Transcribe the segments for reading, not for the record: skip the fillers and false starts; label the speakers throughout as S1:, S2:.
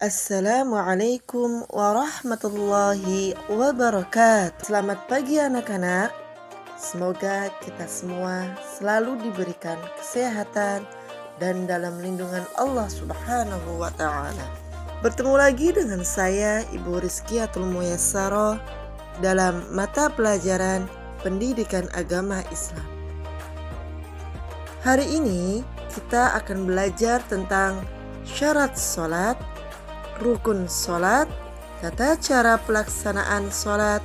S1: Assalamualaikum warahmatullahi wabarakatuh. Selamat pagi anak-anak. Semoga kita semua selalu diberikan kesehatan dan dalam lindungan Allah Subhanahu wa Ta'ala. Bertemu lagi dengan saya Ibu Rizkiatul Muyassarah dalam mata pelajaran Pendidikan Agama Islam. Hari ini kita akan belajar tentang syarat sholat, rukun sholat, tata cara pelaksanaan sholat,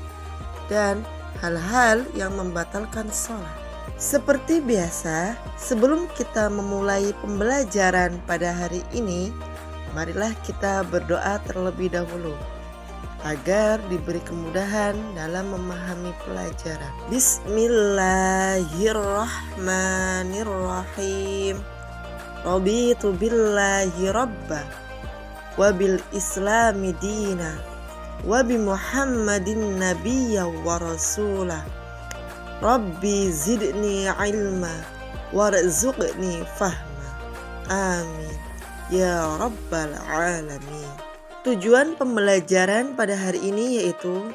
S1: dan hal-hal yang membatalkan sholat. Seperti biasa, sebelum kita memulai pembelajaran pada hari ini, marilah kita berdoa terlebih dahulu agar diberi kemudahan dalam memahami pelajaran. Bismillahirrahmanirrahim. Raditu billahi rabba wabil islami dina wabi muhammadin nabiyya wa rasulah rabbi zidni ilma warzuqni fahma amin ya rabbal alamin. Tujuan pembelajaran pada hari ini yaitu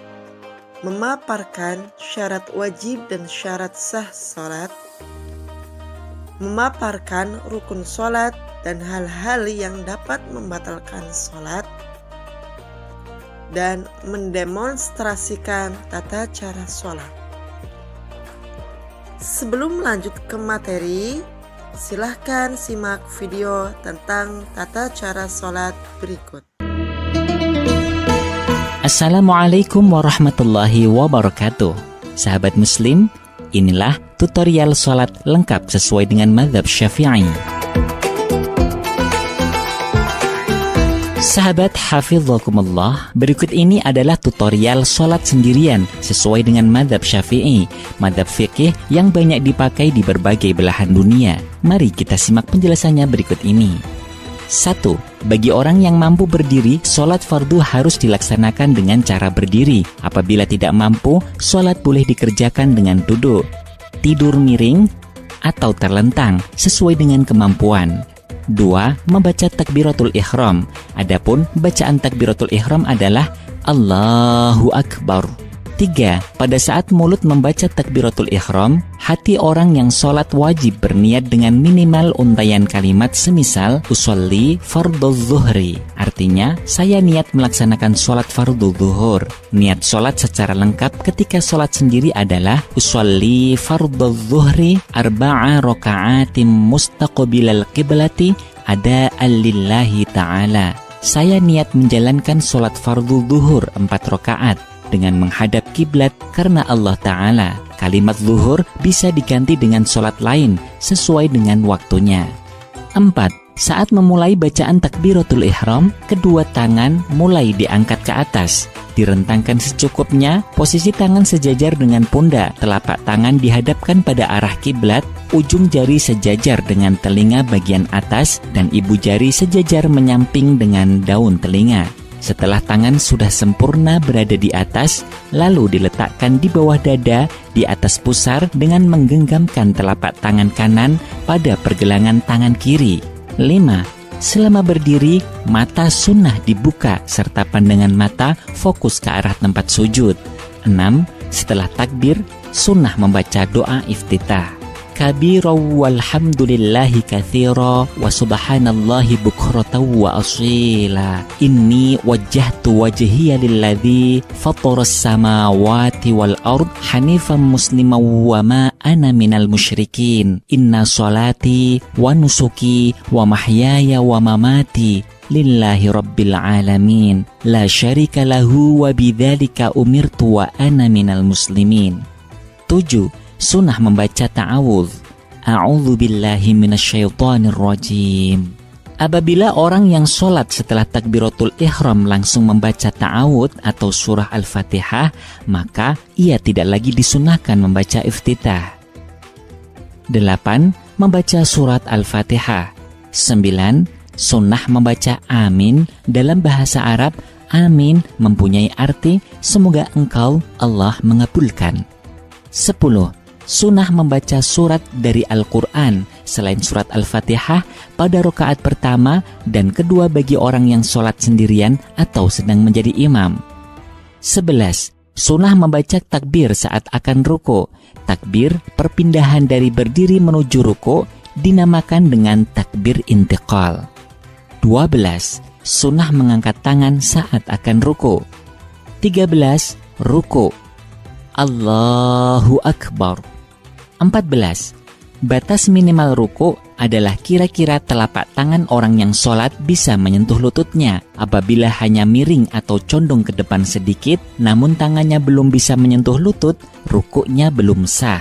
S1: memaparkan syarat wajib dan syarat sah salat, memaparkan rukun salat dan hal-hal yang dapat membatalkan sholat, dan mendemonstrasikan tata cara sholat. Sebelum lanjut ke materi, silahkan simak video tentang tata cara sholat berikut.
S2: Assalamualaikum warahmatullahi wabarakatuh. Sahabat muslim, inilah tutorial sholat lengkap sesuai dengan mazhab Syafi'i. Sahabat hafizakumullah, berikut ini adalah tutorial sholat sendirian sesuai dengan mazhab Syafi'i, mazhab fikih yang banyak dipakai di berbagai belahan dunia. Mari kita simak penjelasannya berikut ini. 1. Bagi orang yang mampu berdiri, sholat fardu harus dilaksanakan dengan cara berdiri. Apabila tidak mampu, sholat boleh dikerjakan dengan duduk, tidur miring, atau terlentang sesuai dengan kemampuan. 2. Membaca takbiratul ihram. Adapun bacaan takbiratul ihram adalah Allahu Akbar. 3. Pada saat mulut membaca takbiratul ihram, hati orang yang sholat wajib berniat dengan minimal untayan kalimat semisal usolli fardhu zuhri. Artinya, saya niat melaksanakan sholat fardhu zuhur. Niat sholat secara lengkap ketika sholat sendiri adalah usolli fardhu zuhri arba'a raka'atim mustaqbilal qiblati ada'an lillahi ta'ala. Saya niat menjalankan sholat fardhu zuhur 4 rakaat dengan menghadap kiblat karena Allah Ta'ala. Kalimat zuhur bisa diganti dengan sholat lain sesuai dengan waktunya. 4. Saat memulai bacaan takbiratul ihram, kedua tangan mulai diangkat ke atas, direntangkan secukupnya, posisi tangan sejajar dengan pundak, telapak tangan dihadapkan pada arah kiblat, ujung jari sejajar dengan telinga bagian atas, dan ibu jari sejajar menyamping dengan daun telinga. Setelah tangan sudah sempurna berada di atas, lalu diletakkan di bawah dada di atas pusar dengan menggenggamkan telapak tangan kanan pada pergelangan tangan kiri. 5. Selama berdiri, mata sunnah dibuka serta pandangan mata fokus ke arah tempat sujud. 6. Setelah takbir, sunnah membaca doa iftitah. Kabira walhamdulillahi katsira wa subhanallahi bukratan wa asila. Inni wajjahtu wajhiya lilladzi fataras samawati wal ard hanifan musliman wa ma ana minal musyrikin. Inna salati wa nusuki wa mahyaya wa mamati lillahi rabbil alamin la syarika lahu wa bidzalika umirtu wa ana minal muslimin. 7. Sunnah membaca ta'awudz. A'udzu billahi minasyaitonir rajim. Apabila orang yang sholat setelah takbiratul ihram langsung membaca ta'awudz atau surah Al-Fatihah, maka ia tidak lagi disunahkan membaca iftitah. 8. Membaca surat Al-Fatihah. 9. Sunnah membaca amin. Dalam bahasa Arab, amin mempunyai arti semoga engkau Allah mengabulkan. 10. Sunnah membaca surat dari Al-Quran selain surat Al-Fatihah pada rakaat pertama dan kedua bagi orang yang sholat sendirian atau sedang menjadi imam. 11. Sunnah membaca takbir saat akan ruku. Takbir perpindahan dari berdiri menuju ruku dinamakan dengan takbir intiqal. 12. Sunnah mengangkat tangan saat akan ruku. 13. Ruku. Allahu Akbar. 14. Batas minimal ruku adalah kira-kira telapak tangan orang yang sholat bisa menyentuh lututnya. Apabila hanya miring atau condong ke depan sedikit, namun tangannya belum bisa menyentuh lutut, rukuknya belum sah.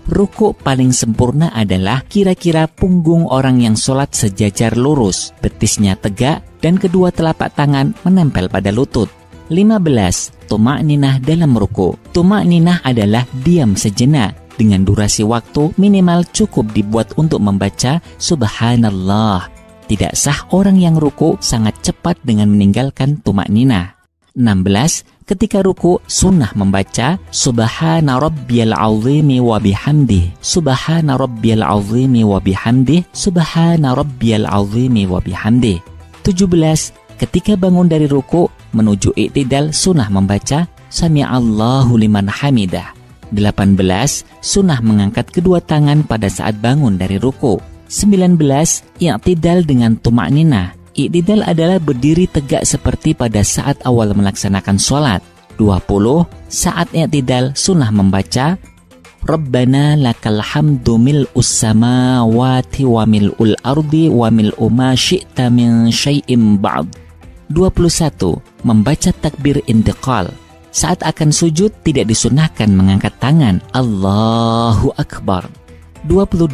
S2: Rukuk paling sempurna adalah kira-kira punggung orang yang sholat sejajar lurus, betisnya tegak, dan kedua telapak tangan menempel pada lutut. 15. Tuma'ninah dalam ruku. Tuma'ninah adalah diam sejenak. Dengan durasi waktu minimal cukup dibuat untuk membaca Subhanallah. Tidak sah orang yang ruku sangat cepat dengan meninggalkan tuma'ninah. 16. Ketika ruku sunnah membaca Subhana Rabbiyal Azimi wa bihamdih. Subhana Rabbiyal Azimi wa bihamdih. Subhana Rabbiyal Azimi wa bihamdih. 17. Ketika bangun dari ruku menuju i'tidal sunnah membaca Sami'allahu liman hamidah. 18. Sunnah mengangkat kedua tangan pada saat bangun dari ruku. 19. I'tidal dengan tuma'ninah. I'tidal adalah berdiri tegak seperti pada saat awal melaksanakan sholat. 20. Saat i'tidal sunnah membaca Rabbana lakal hamdu mil'us samawati wa mil'ul ardi wa mil'u ma syi'ta min syai'im ba'd. 21. Membaca takbir intiqal. Saat akan sujud tidak disunahkan mengangkat tangan. Allahu Akbar. 22.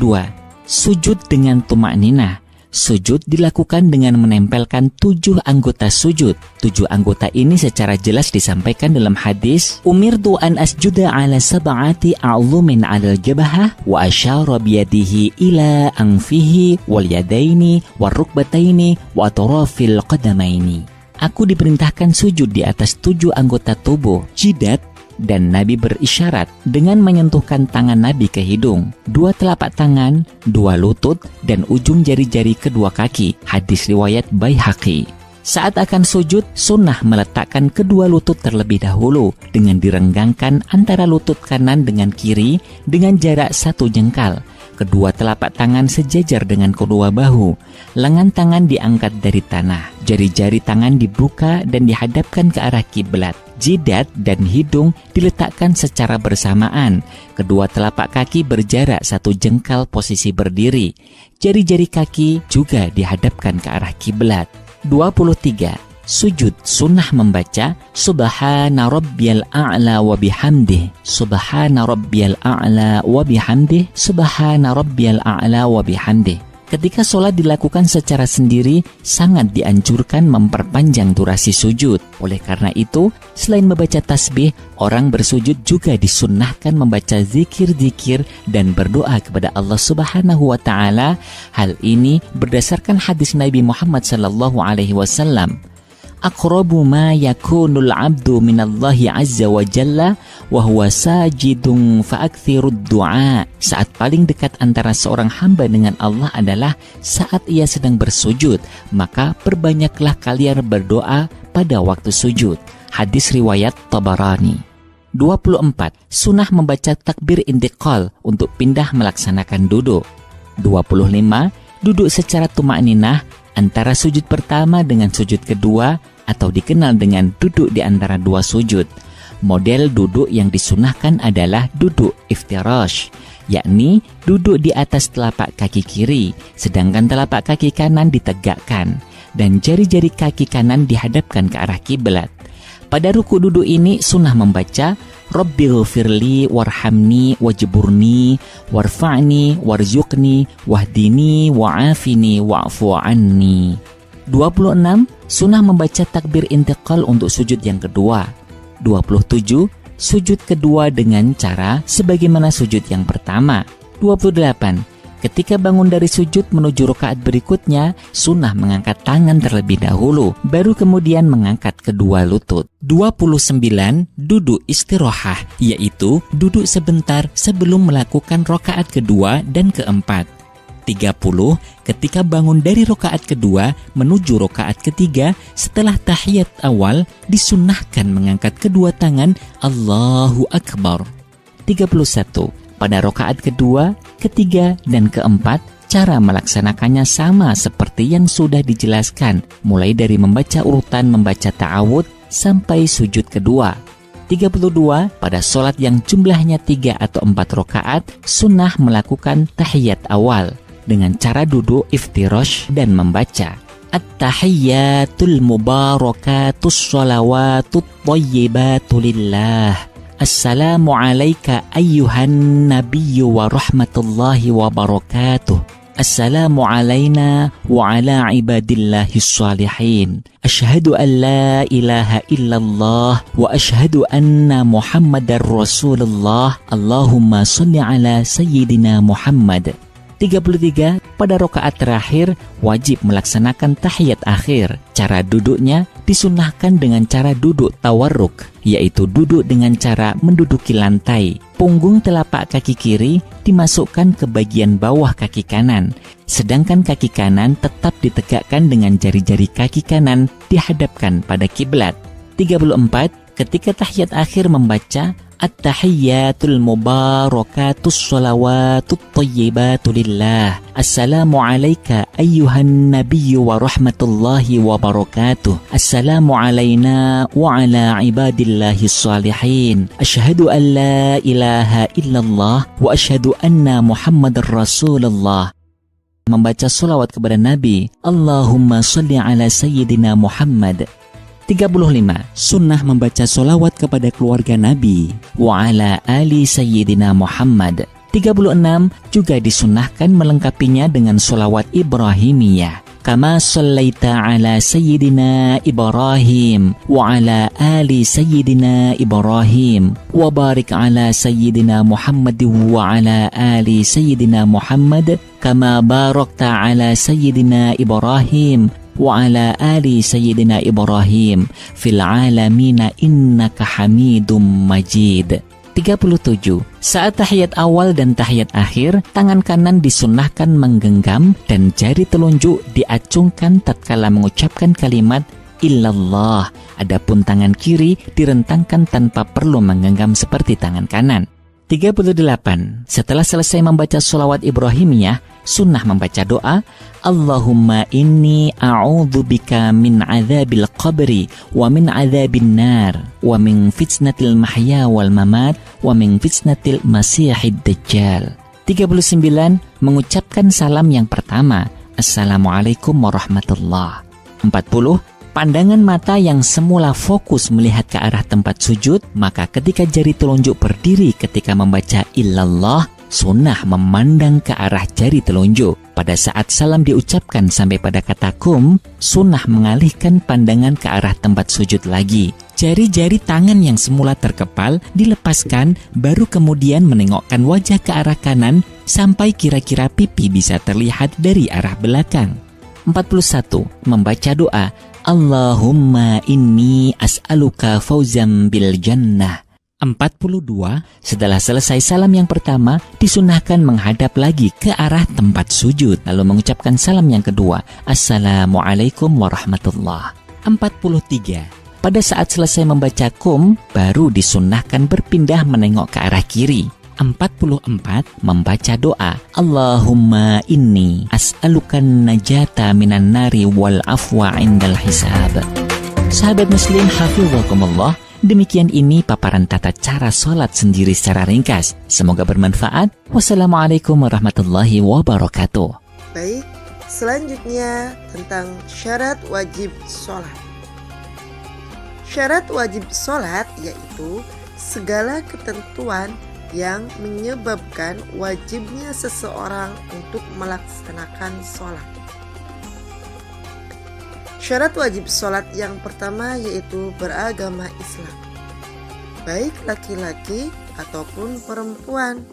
S2: Sujud dengan tuma'ninah. Sujud dilakukan dengan menempelkan 7 anggota sujud. 7 anggota ini secara jelas disampaikan dalam hadis Umirtu an asjuda ala sab'ati a'zumin ala al-jabhah wa asyara biyadihi ila anfihi wal yadaini wal rukbataini wa atrafil qadamaini. Aku diperintahkan sujud di atas 7 anggota tubuh, jidat, dan Nabi berisyarat dengan menyentuhkan tangan Nabi ke hidung, 2 telapak tangan, 2 lutut, dan ujung jari-jari kedua kaki. Hadis riwayat Baihaqi. Saat akan sujud, sunnah meletakkan kedua lutut terlebih dahulu dengan direnggangkan antara lutut kanan dengan kiri dengan jarak 1 jengkal. Kedua telapak tangan sejajar dengan kedua bahu. Lengan tangan diangkat dari tanah. Jari-jari tangan dibuka dan dihadapkan ke arah kiblat. Jidat dan hidung diletakkan secara bersamaan. Kedua telapak kaki berjarak 1 jengkal posisi berdiri. Jari-jari kaki juga dihadapkan ke arah kiblat. 23. Sujud sunnah membaca Subhana Rabbiyal A'la wa bihamdih. Subhana Rabbiyal A'la wa bihamdih. Subhana Rabbiyal A'la wa bihamdih. Ketika sholat dilakukan secara sendiri, sangat dianjurkan memperpanjang durasi sujud. Oleh karena itu, selain membaca tasbih, orang bersujud juga disunnahkan membaca zikir-zikir dan berdoa kepada Allah Subhanahu wa Ta'ala. Hal ini berdasarkan hadis Nabi Muhammad SAW. Aqrabu ma yakunul abdu minallahi azza wa jalla wa huwa sajidun fa'akthirud du'a. Saat paling dekat antara seorang hamba dengan Allah adalah saat ia sedang bersujud, maka perbanyaklah kalian berdoa pada waktu sujud. Hadis riwayat Tabarani. 24. Sunnah membaca takbir intiqal untuk pindah melaksanakan duduk. 25. Duduk secara tuma'ninah antara sujud pertama dengan sujud kedua atau dikenal dengan duduk di antara 2 sujud. Model duduk yang disunahkan adalah duduk iftirash, yakni duduk di atas telapak kaki kiri, sedangkan telapak kaki kanan ditegakkan dan jari-jari kaki kanan dihadapkan ke arah kiblat. Pada ruku duduk ini sunnah membaca Rabbighfirli warhamni wajburni warfa'ni warzuqni wahdini wa'afini wa'fu anni. 26. Sunnah membaca takbir intiqal untuk sujud yang kedua. 27. Sujud kedua dengan cara sebagaimana sujud yang pertama. 28. Ketika bangun dari sujud menuju rakaat berikutnya, sunnah mengangkat tangan terlebih dahulu, baru kemudian mengangkat kedua lutut. 29. Duduk istirahah, yaitu duduk sebentar sebelum melakukan rakaat kedua dan keempat. 30. Ketika bangun dari rokaat kedua menuju rokaat ketiga, setelah tahiyat awal disunnahkan mengangkat kedua tangan Allahu Akbar. 31. Pada rokaat kedua, ketiga, dan keempat, cara melaksanakannya sama seperti yang sudah dijelaskan, mulai dari membaca urutan membaca ta'awud sampai sujud kedua. 32. Pada sholat yang jumlahnya 3 atau 4 rokaat, sunnah melakukan tahiyat awal dengan cara duduk iftirash dan membaca At-tahiyyatul mubarakatus sholawatut thayyibatu lillah. Assalamu alayka ayyuhan nabiyyu wa rahmatullahi wa barakatuh. Assalamu alayna wa ala ibadillahis salihin. Asyhadu an la ilaha illallah wa asyhadu anna Muhammadar Rasulullah. Allahumma shalli ala sayyidina Muhammad. 33. Pada rokaat terakhir wajib melaksanakan tahiyat akhir. Cara duduknya disunnahkan dengan cara duduk tawarruk, yaitu duduk dengan cara menduduki lantai. Punggung telapak kaki kiri dimasukkan ke bagian bawah kaki kanan, sedangkan kaki kanan tetap ditegakkan dengan jari-jari kaki kanan dihadapkan pada kiblat. 34. Ketika tahiyat akhir membaca At-tahiyyatul mubarakatus sholawatut thayyibatu lillah. Assalamu alayka ayyuhan nabiyyu wa rahmatullahi wa barakatuh. Assalamu alayna wa ala ibadillahis salihin. Asyhadu an la ilaha illallah wa asyhadu anna Muhammadar Rasulullah. Membaca sholawat kepada Nabi, Allahumma shalli ala sayyidina Muhammad. 35. Sunnah membaca sholawat kepada keluarga Nabi wa ala ali sayyidina Muhammad. 36. Juga disunnahkan melengkapinya dengan sholawat Ibrahimiyah. Kama shallaita ala sayyidina Ibrahim wa ala ali sayyidina Ibrahim wa barik ala sayyidina Muhammad wa ala ali sayyidina Muhammad kama barakta ala sayyidina Ibrahim wa ala ali sayyidina Ibrahim fil alamina innaka hamidum majid. 37. Saat tahiyat awal dan tahiyat akhir, tangan kanan disunnahkan menggenggam dan jari telunjuk diacungkan tatkala mengucapkan kalimat illallah. Adapun tangan kiri direntangkan tanpa perlu menggenggam seperti tangan kanan. 38. Setelah selesai membaca sholawat Ibrahimiyah, sunnah membaca doa Allahumma inni a'udzubika min adzabil qabri wa min adzabin nar wa min fitnatil mahya wal mamat wa min fitnatil masihid dajjal. 39. Mengucapkan salam yang pertama Assalamualaikum warahmatullah. 40. Pandangan mata yang semula fokus melihat ke arah tempat sujud, maka ketika jari telunjuk berdiri ketika membaca illallah, sunnah memandang ke arah jari telunjuk. Pada saat salam diucapkan sampai pada kata kum, sunnah mengalihkan pandangan ke arah tempat sujud lagi. Jari-jari tangan yang semula terkepal dilepaskan, baru kemudian menengokkan wajah ke arah kanan sampai kira-kira pipi bisa terlihat dari arah belakang. 41. Membaca doa Allahumma inni as'aluka fauzan bil jannah. 42. Setelah selesai salam yang pertama, disunahkan menghadap lagi ke arah tempat sujud, lalu mengucapkan salam yang kedua Assalamualaikum warahmatullah. 43. Pada saat selesai membaca kum, baru disunahkan berpindah menengok ke arah kiri. 44. Membaca doa Allahumma inni as'alukan najata minan nari wal afwa indal hisab. Sahabat muslim hafizakumullah, demikian ini paparan tata cara sholat sendiri secara ringkas. Semoga bermanfaat. Wassalamualaikum warahmatullahi wabarakatuh.
S1: Baik, selanjutnya tentang syarat wajib sholat. Syarat wajib sholat yaitu segala ketentuan yang menyebabkan wajibnya seseorang untuk melaksanakan sholat. Syarat wajib sholat yang pertama yaitu beragama Islam, baik laki-laki ataupun perempuan.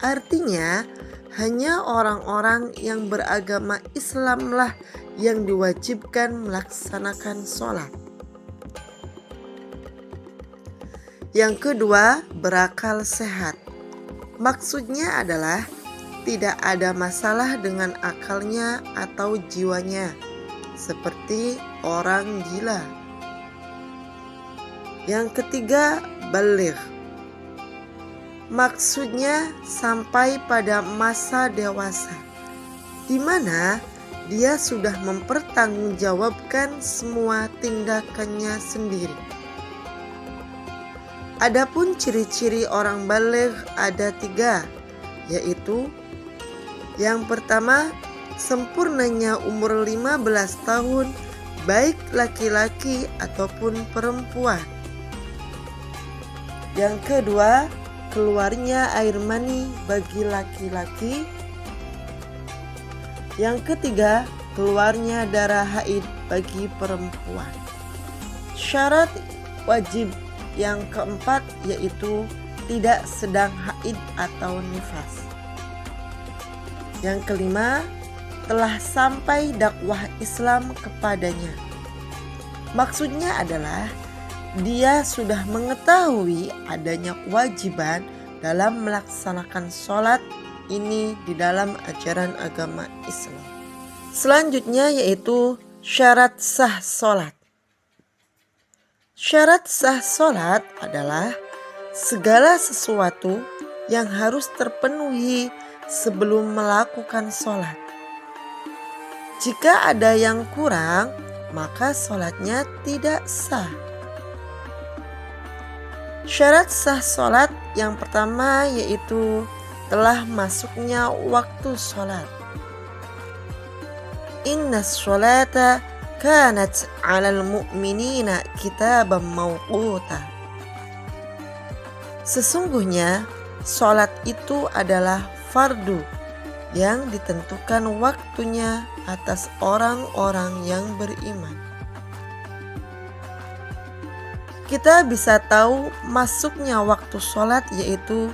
S1: Artinya, hanya orang-orang yang beragama Islamlah yang diwajibkan melaksanakan sholat. Yang kedua, berakal sehat. Maksudnya adalah tidak ada masalah dengan akalnya atau jiwanya, seperti orang gila. Yang ketiga, baligh. Maksudnya sampai pada masa dewasa, di mana dia sudah mempertanggungjawabkan semua tindakannya sendiri. Adapun ciri-ciri orang baligh ada 3, yaitu yang pertama, sempurnanya umur 15 tahun baik laki-laki ataupun perempuan. Yang kedua, keluarnya air mani bagi laki-laki. Yang ketiga, keluarnya darah haid bagi perempuan. Syarat wajib yang keempat yaitu tidak sedang haid atau nifas. Yang kelima, telah sampai dakwah Islam kepadanya. Maksudnya adalah dia sudah mengetahui adanya kewajiban dalam melaksanakan sholat ini di dalam ajaran agama Islam. Selanjutnya yaitu syarat sah sholat. Syarat sah sholat adalah segala sesuatu yang harus terpenuhi sebelum melakukan sholat. Jika ada yang kurang, maka sholatnya tidak sah. Syarat sah sholat yang pertama yaitu telah masuknya waktu sholat. Inna sholata kanat 'alal mu'minina kitaban mawquta. Sesungguhnya sholat itu adalah fardu yang ditentukan waktunya atas orang-orang yang beriman. Kita bisa tahu masuknya waktu sholat yaitu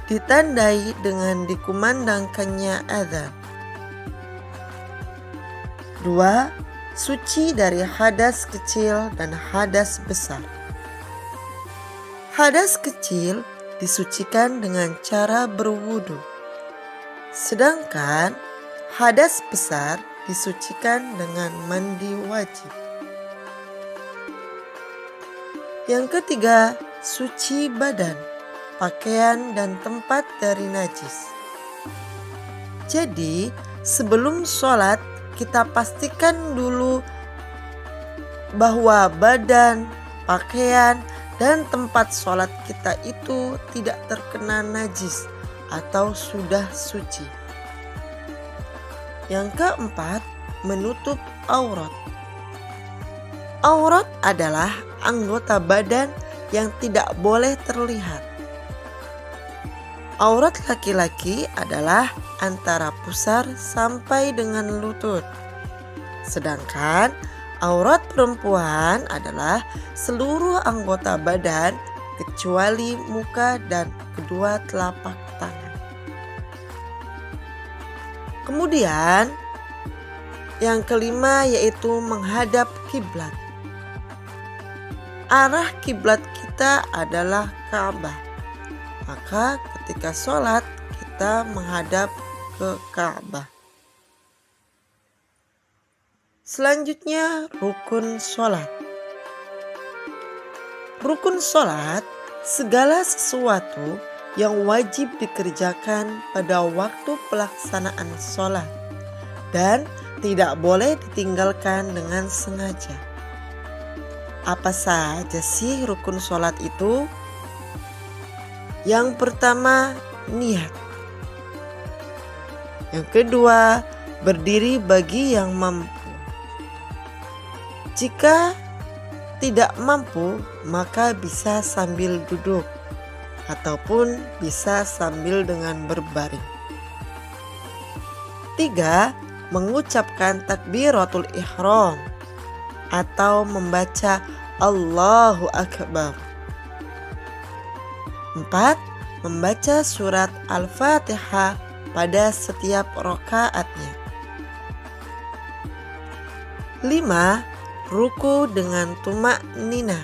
S1: ditandai dengan dikumandangkannya azan. 2. Suci dari hadas kecil dan hadas besar. Hadas kecil disucikan dengan cara berwudu, sedangkan hadas besar disucikan dengan mandi wajib. Yang ketiga, suci badan, pakaian dan tempat dari najis. Jadi, sebelum sholat kita pastikan dulu bahwa badan, pakaian, dan tempat sholat kita itu tidak terkena najis atau sudah suci. Yang keempat, menutup aurat. Aurat adalah anggota badan yang tidak boleh terlihat. Aurat laki-laki adalah antara pusar sampai dengan lutut. Sedangkan aurat perempuan adalah seluruh anggota badan kecuali muka dan kedua telapak tangan. Kemudian yang kelima yaitu menghadap kiblat. Arah kiblat kita adalah Ka'bah. Maka ketika sholat kita menghadap ke Ka'bah. Selanjutnya rukun sholat. Rukun sholat segala sesuatu yang wajib dikerjakan pada waktu pelaksanaan sholat dan tidak boleh ditinggalkan dengan sengaja. Apa saja sih rukun sholat itu? Yang pertama, niat. Yang kedua, berdiri bagi yang mampu. Jika tidak mampu, maka bisa sambil duduk ataupun bisa sambil dengan berbaring. 3. Mengucapkan takbiratul ihram atau membaca Allahu Akbar. 4. Membaca surat Al-Fatihah pada setiap rakaatnya. 5. Ruku dengan tumak nina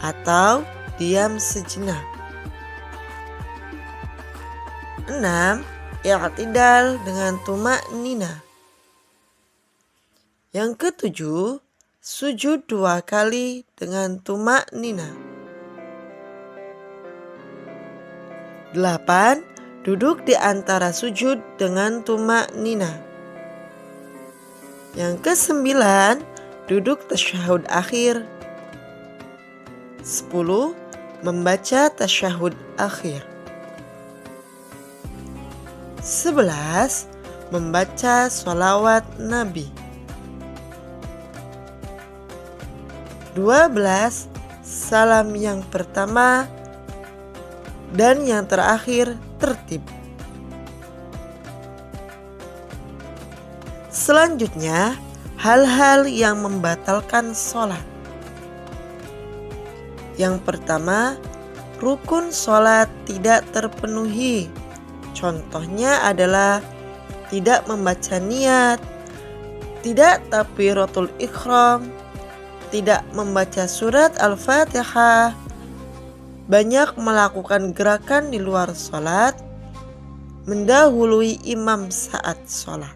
S1: atau diam sejenak. 6. i'tidal dengan tumak-nina. Yang ketujuh, sujud 2 kali dengan tumak-nina. 8. Duduk di antara sujud dengan tumak-nina. Yang kesembilan, duduk tasyahud akhir. 10. Membaca tasyahud akhir. 11. Membaca sholawat Nabi. 12. Salam yang pertama dan yang terakhir tertib. Selanjutnya, hal-hal yang membatalkan sholat. Yang pertama, rukun sholat tidak terpenuhi. Contohnya adalah tidak membaca niat, tidak takbiratul ihram, tidak membaca surat Al-Fatihah, banyak melakukan gerakan di luar sholat, mendahului imam saat sholat.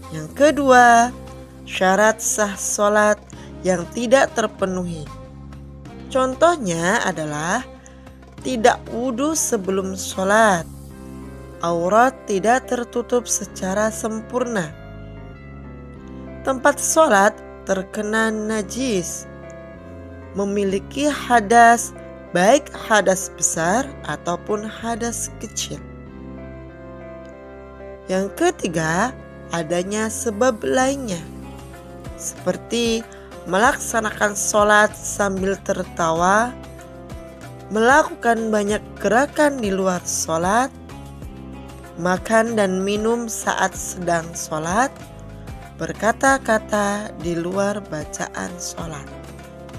S1: Yang kedua, syarat sah sholat yang tidak terpenuhi. Contohnya adalah tidak wudhu sebelum sholat, aurat tidak tertutup secara sempurna, tempat sholat terkena najis, memiliki hadas baik hadas besar ataupun hadas kecil. Yang ketiga, adanya sebab lainnya seperti melaksanakan sholat sambil tertawa, melakukan banyak gerakan di luar sholat, makan dan minum saat sedang sholat, berkata-kata di luar bacaan sholat.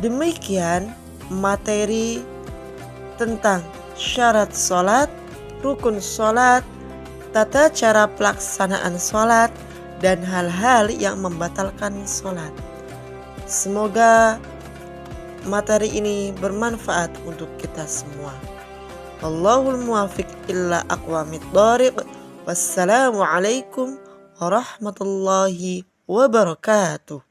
S1: Demikian materi tentang syarat sholat, rukun sholat, tata cara pelaksanaan sholat, dan hal-hal yang membatalkan sholat. Semoga materi ini bermanfaat untuk kita semua. Wallahul muwaffiq illa aqwamit thoriq. Wassalamualaikum warahmatullahi wabarakatuh.